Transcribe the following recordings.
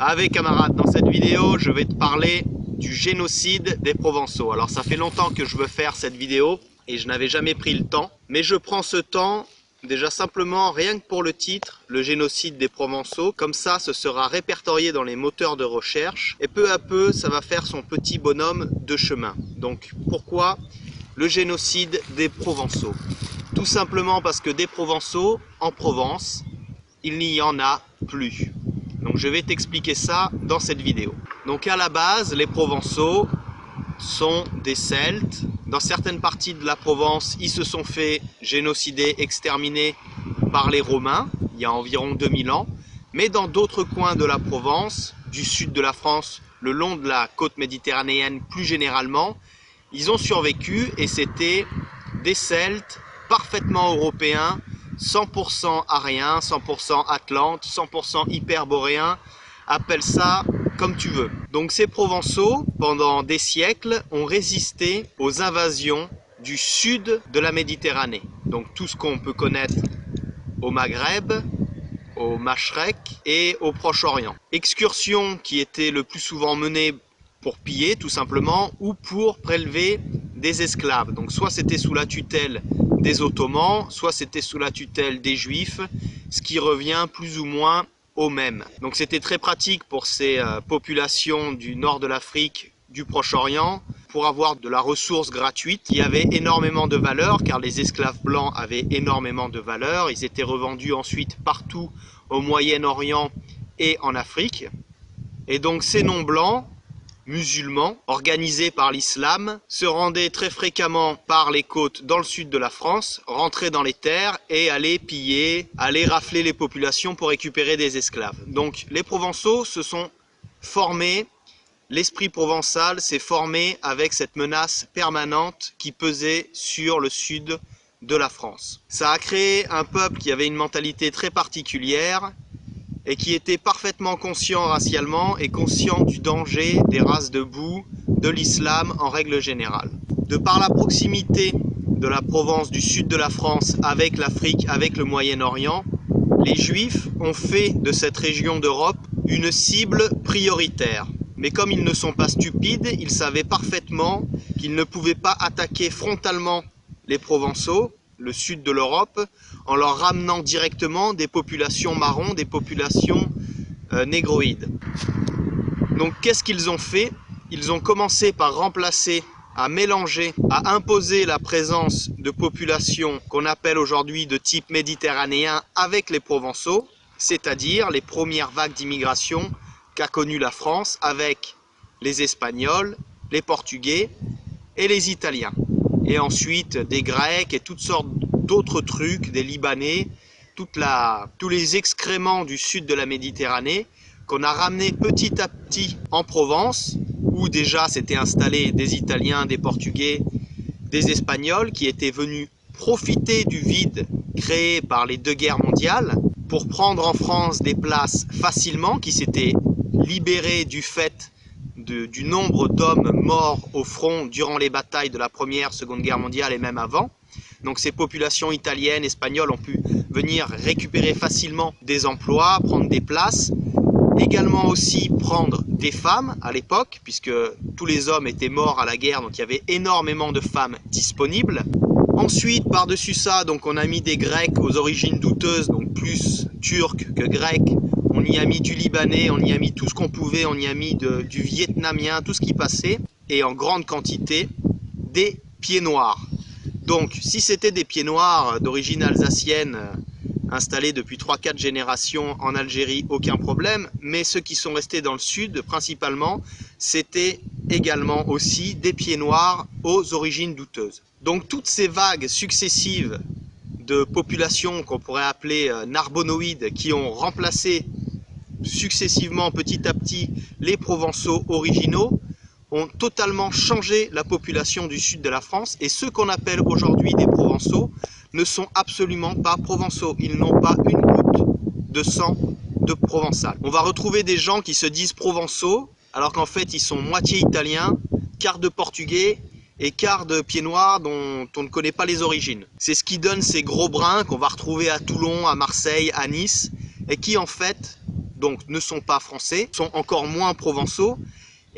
Allez camarades, dans cette vidéo, je vais te parler du génocide des Provençaux. Alors ça fait longtemps que je veux faire cette vidéo et je n'avais jamais pris le temps. Mais je prends ce temps déjà simplement rien que pour le titre, le génocide des Provençaux. Comme ça, ce sera répertorié dans les moteurs de recherche et peu à peu, ça va faire son petit bonhomme de chemin. Donc pourquoi le génocide des Provençaux? Tout simplement parce que des Provençaux, en Provence, il n'y en a plus. Donc je vais t'expliquer ça dans cette vidéo. Donc à la base, les Provençaux sont des Celtes. Dans certaines parties de la Provence, ils se sont fait génocider, exterminer par les Romains, il y a environ 2000 ans. Mais dans d'autres coins de la Provence, du sud de la France, le long de la côte méditerranéenne plus généralement, ils ont survécu et c'était des Celtes parfaitement européens, 100% ariens, 100% atlantes, 100% hyperboréens, appelle ça comme tu veux. Donc ces Provençaux, pendant des siècles, ont résisté aux invasions du sud de la Méditerranée. Donc tout ce qu'on peut connaître au Maghreb, au Machrek et au Proche-Orient. Excursions qui étaient le plus souvent menées pour piller tout simplement ou pour prélever des esclaves. Donc soit c'était sous la tutelle des Ottomans, soit c'était sous la tutelle des Juifs, ce qui revient plus ou moins au même. Donc c'était très pratique pour ces populations du nord de l'Afrique, du Proche-Orient, pour avoir de la ressource gratuite qui avait énormément de valeur, car les esclaves blancs avaient énormément de valeur. Ils étaient revendus ensuite partout au Moyen-Orient et en Afrique. Et donc ces non-blancs, musulmans, organisés par l'islam, se rendaient très fréquemment par les côtes dans le sud de la France, rentraient dans les terres et allaient piller, allaient rafler les populations pour récupérer des esclaves. Donc les Provençaux se sont formés, l'esprit provençal s'est formé avec cette menace permanente qui pesait sur le sud de la France. Ça a créé un peuple qui avait une mentalité très particulière, et qui était parfaitement conscient racialement et conscient du danger des races de boue, de l'islam en règle générale. De par la proximité de la Provence du sud de la France avec l'Afrique, avec le Moyen-Orient, les Juifs ont fait de cette région d'Europe une cible prioritaire. Mais comme ils ne sont pas stupides, ils savaient parfaitement qu'ils ne pouvaient pas attaquer frontalement les Provençaux, le sud de l'Europe, en leur ramenant directement des populations marrons, des populations négroïdes. Donc qu'est-ce qu'ils ont fait? Ils ont commencé par remplacer, à mélanger, à imposer la présence de populations qu'on appelle aujourd'hui de type méditerranéen avec les Provençaux, c'est-à-dire les premières vagues d'immigration qu'a connues la France avec les Espagnols, les Portugais et les Italiens. Et ensuite des Grecs et toutes sortes d'autres trucs, des Libanais, tous les excréments du sud de la Méditerranée qu'on a ramenés petit à petit en Provence, où déjà s'étaient installés des Italiens, des Portugais, des Espagnols qui étaient venus profiter du vide créé par les deux guerres mondiales pour prendre en France des places facilement, qui s'étaient libérés du fait du nombre d'hommes morts au front durant les batailles de la Première, Seconde Guerre mondiale et même avant. Donc ces populations italiennes, espagnoles ont pu venir récupérer facilement des emplois, prendre des places, également aussi prendre des femmes à l'époque, puisque tous les hommes étaient morts à la guerre, donc il y avait énormément de femmes disponibles. Ensuite, par-dessus ça, donc on a mis des Grecs aux origines douteuses, donc plus turcs que grecs. On y a mis du Libanais, on y a mis tout ce qu'on pouvait, on y a mis du Vietnamien, tout ce qui passait, et en grande quantité, des pieds noirs. Donc, si c'était des pieds noirs d'origine alsacienne, installés depuis 3-4 générations en Algérie, aucun problème, mais ceux qui sont restés dans le sud, principalement, c'était également aussi des pieds noirs aux origines douteuses. Donc, toutes ces vagues successives de populations qu'on pourrait appeler narbonoïdes, qui ont remplacé successivement, petit à petit, les Provençaux originaux, ont totalement changé la population du sud de la France, et ceux qu'on appelle aujourd'hui des Provençaux ne sont absolument pas Provençaux. Ils n'ont pas une goutte de sang de Provençal. On va retrouver des gens qui se disent Provençaux, alors qu'en fait ils sont moitié italiens, quart de portugais et quart de pieds noirs dont on ne connaît pas les origines. C'est ce qui donne ces gros brins qu'on va retrouver à Toulon, à Marseille, à Nice, et qui en fait donc ne sont pas français, sont encore moins provençaux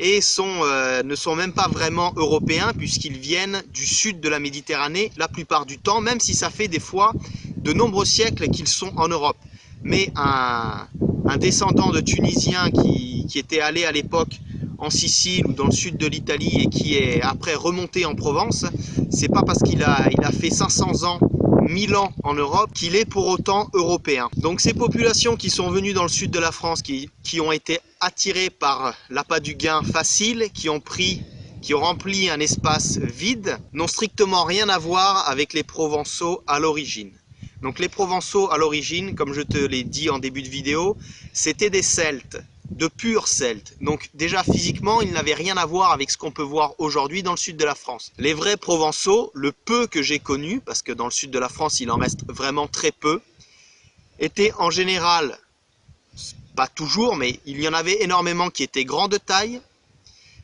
et ne sont même pas vraiment européens puisqu'ils viennent du sud de la Méditerranée la plupart du temps, même si ça fait des fois de nombreux siècles qu'ils sont en Europe. Mais un descendant de Tunisien qui était allé à l'époque en Sicile ou dans le sud de l'Italie et qui est après remonté en Provence, c'est pas parce qu'il a fait 500 ans, 1000 ans en Europe qu'il est pour autant européen. Donc ces populations qui sont venues dans le sud de la France, qui ont été attirées par l'appât du gain facile, qui ont rempli un espace vide, n'ont strictement rien à voir avec les Provençaux à l'origine. Donc les Provençaux à l'origine, comme je te l'ai dit en début de vidéo, c'était des Celtes, de purs Celtes. Donc déjà physiquement, ils n'avaient rien à voir avec ce qu'on peut voir aujourd'hui dans le sud de la France. Les vrais Provençaux, le peu que j'ai connu, parce que dans le sud de la France il en reste vraiment très peu, étaient en général, pas toujours, mais il y en avait énormément qui étaient grands de taille.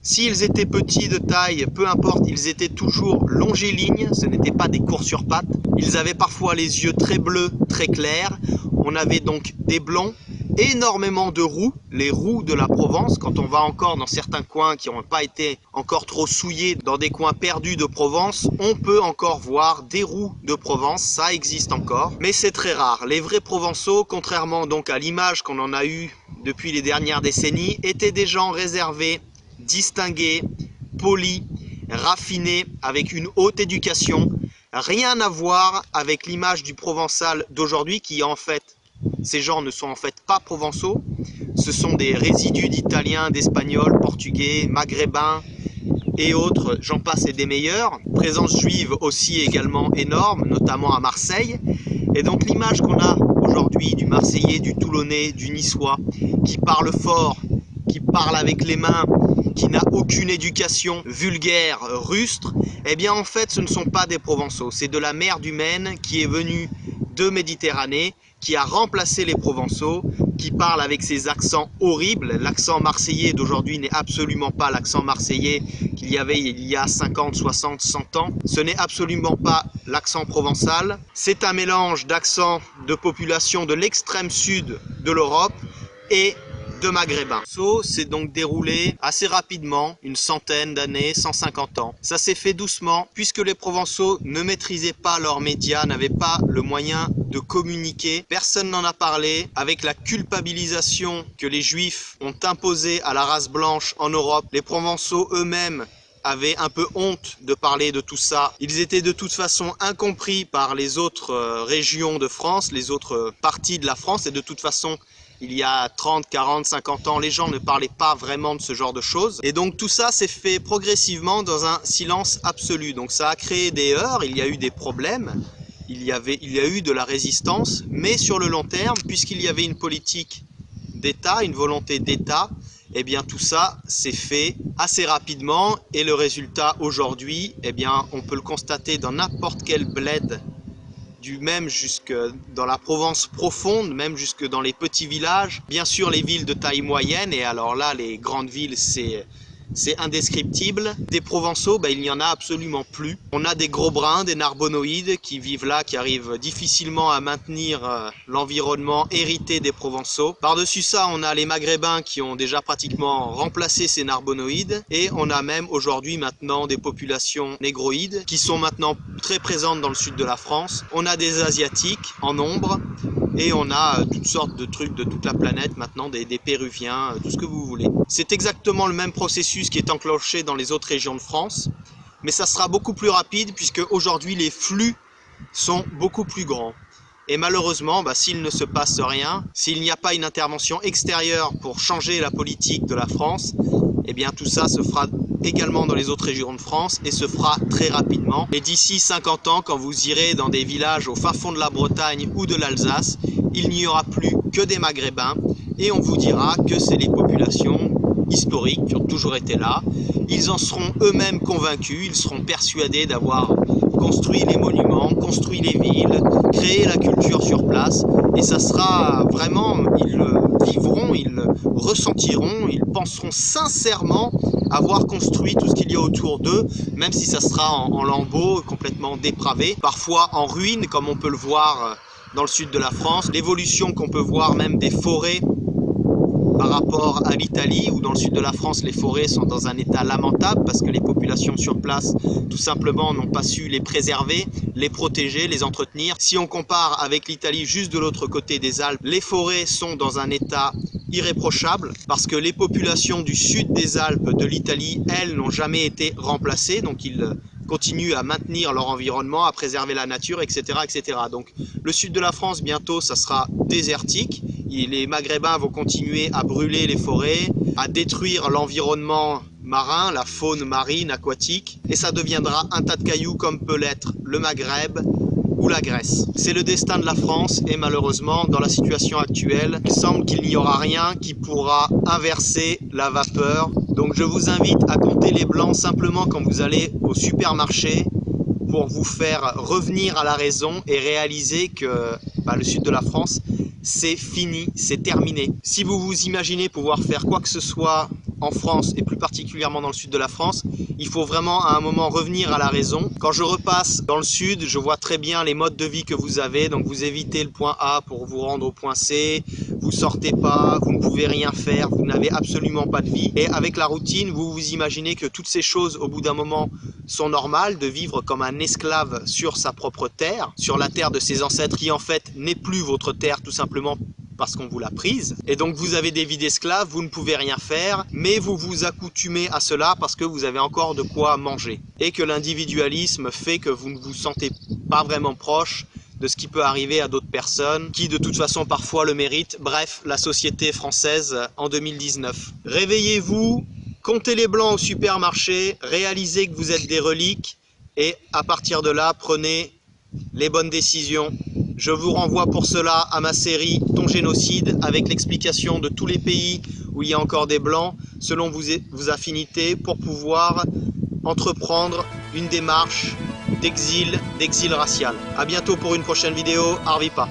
S'ils étaient petits de taille, peu importe, ils étaient toujours longilignes, ce n'étaient pas des courts sur pattes. Ils avaient parfois les yeux très bleus, très clairs. On avait donc des blonds, énormément de roux, les roux de la Provence. Quand on va encore dans certains coins qui n'ont pas été encore trop souillés, dans des coins perdus de Provence, on peut encore voir des roux de Provence, ça existe encore, mais c'est très rare. Les vrais Provençaux, contrairement donc à l'image qu'on en a eue depuis les dernières décennies, étaient des gens réservés, distingués, polis, raffinés, avec une haute éducation. Rien à voir avec l'image du Provençal d'aujourd'hui qui en fait, ces gens ne sont en fait pas provençaux, ce sont des résidus d'italiens, d'espagnols, portugais, maghrébins et autres, j'en passe et des meilleurs. Présence juive aussi également énorme, notamment à Marseille. Et donc l'image qu'on a aujourd'hui du Marseillais, du Toulonnais, du Niçois, qui parle fort, qui parle avec les mains, qui n'a aucune éducation, vulgaire, rustre, eh bien en fait ce ne sont pas des Provençaux, c'est de la mer du Maine qui est venue de Méditerranée, qui a remplacé les Provençaux, qui parle avec ses accents horribles. L'accent marseillais d'aujourd'hui n'est absolument pas l'accent marseillais qu'il y avait il y a 50, 60, 100 ans. Ce n'est absolument pas l'accent provençal. C'est un mélange d'accents de population de l'extrême sud de l'Europe et de maghrébins. Ça s'est donc déroulé assez rapidement, une centaine d'années, 150 ans. Ça s'est fait doucement, puisque les Provençaux ne maîtrisaient pas leurs médias, n'avaient pas le moyen de communiquer. Personne n'en a parlé. Avec la culpabilisation que les Juifs ont imposée à la race blanche en Europe, les Provençaux eux-mêmes avaient un peu honte de parler de tout ça. Ils étaient de toute façon incompris par les autres régions de France, les autres parties de la France, et de toute façon, il y a 30, 40, 50 ans, les gens ne parlaient pas vraiment de ce genre de choses. Et donc tout ça s'est fait progressivement dans un silence absolu. Donc ça a créé des heurts, il y a eu des problèmes, il y a eu de la résistance, mais sur le long terme, puisqu'il y avait une politique d'État, une volonté d'État, eh bien tout ça s'est fait assez rapidement. Et le résultat aujourd'hui, eh bien on peut le constater dans n'importe quel bled, même jusque dans la Provence profonde, même jusque dans les petits villages. Bien sûr les villes de taille moyenne, et alors là les grandes villes c'est indescriptible. Des Provençaux, il n'y en a absolument plus. On a des gros bruns, des narbonoïdes qui vivent là, qui arrivent difficilement à maintenir l'environnement hérité des Provençaux. Par-dessus ça, on a les maghrébins qui ont déjà pratiquement remplacé ces narbonoïdes, et on a même aujourd'hui maintenant des populations négroïdes qui sont maintenant très présentes dans le sud de la France. On a des asiatiques en nombre, et on a toutes sortes de trucs de toute la planète maintenant, des péruviens, tout ce que vous voulez. C'est exactement le même processus qui est enclenché dans les autres régions de France, mais ça sera beaucoup plus rapide puisque aujourd'hui les flux sont beaucoup plus grands. Et malheureusement, s'il ne se passe rien, s'il n'y a pas une intervention extérieure pour changer la politique de la France, eh bien tout ça se fera également dans les autres régions de France et se fera très rapidement. Et d'ici 50 ans, quand vous irez dans des villages au fin fond de la Bretagne ou de l'Alsace, il n'y aura plus que des Maghrébins et on vous dira que c'est les populations historiques qui ont toujours été là. Ils en seront eux-mêmes convaincus, ils seront persuadés d'avoir construit les monuments, construit les villes, créé la culture sur place, et ça sera vraiment, ils le vivront, ils le ressentiront, ils penseront sincèrement avoir construit tout ce qu'il y a autour d'eux, même si ça sera en lambeaux, complètement dépravé, parfois en ruine comme on peut le voir dans le sud de la France. L'évolution qu'on peut voir même des forêts par rapport à l'Italie, où dans le sud de la France, les forêts sont dans un état lamentable parce que les populations sur place, tout simplement, n'ont pas su les préserver, les protéger, les entretenir. Si on compare avec l'Italie, juste de l'autre côté des Alpes, les forêts sont dans un état irréprochable parce que les populations du sud des Alpes de l'Italie, elles, n'ont jamais été remplacées, donc ils continuent à maintenir leur environnement, à préserver la nature, etc., etc. Donc le sud de la France, bientôt, ça sera désertique. Les Maghrébins vont continuer à brûler les forêts, à détruire l'environnement marin, la faune marine, aquatique, et ça deviendra un tas de cailloux comme peut l'être le Maghreb ou la Grèce. C'est le destin de la France et malheureusement, dans la situation actuelle, il semble qu'il n'y aura rien qui pourra inverser la vapeur. Donc je vous invite à compter les blancs simplement quand vous allez au supermarché pour vous faire revenir à la raison et réaliser que le sud de la France, c'est fini, c'est terminé. Si vous vous imaginez pouvoir faire quoi que ce soit en France et plus particulièrement dans le sud de la France, il faut vraiment à un moment revenir à la raison. Quand je repasse dans le sud, je vois très bien les modes de vie que vous avez. Donc vous évitez le point A pour vous rendre au point C, vous sortez pas, vous ne pouvez rien faire, vous n'avez absolument pas de vie. Et avec la routine, vous vous imaginez que toutes ces choses au bout d'un moment sont normales, de vivre comme un esclave sur sa propre terre, sur la terre de ses ancêtres qui en fait n'est plus votre terre tout simplement parce qu'on vous l'a prise. Et donc vous avez des vies d'esclaves, vous ne pouvez rien faire, mais vous vous accoutumez à cela parce que vous avez encore de quoi manger. Et que l'individualisme fait que vous ne vous sentez pas vraiment proche de ce qui peut arriver à d'autres personnes, qui de toute façon parfois le méritent. Bref, la société française en 2019. Réveillez-vous, comptez les blancs au supermarché, réalisez que vous êtes des reliques, et à partir de là, prenez les bonnes décisions. Je vous renvoie pour cela à ma série Ton génocide avec l'explication de tous les pays où il y a encore des blancs selon vos affinités pour pouvoir entreprendre une démarche d'exil racial. A bientôt pour une prochaine vidéo. Arvipa.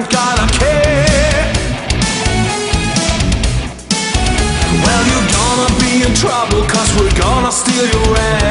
Got a care. Well, you're gonna be in trouble, 'cause we're gonna steal your ass.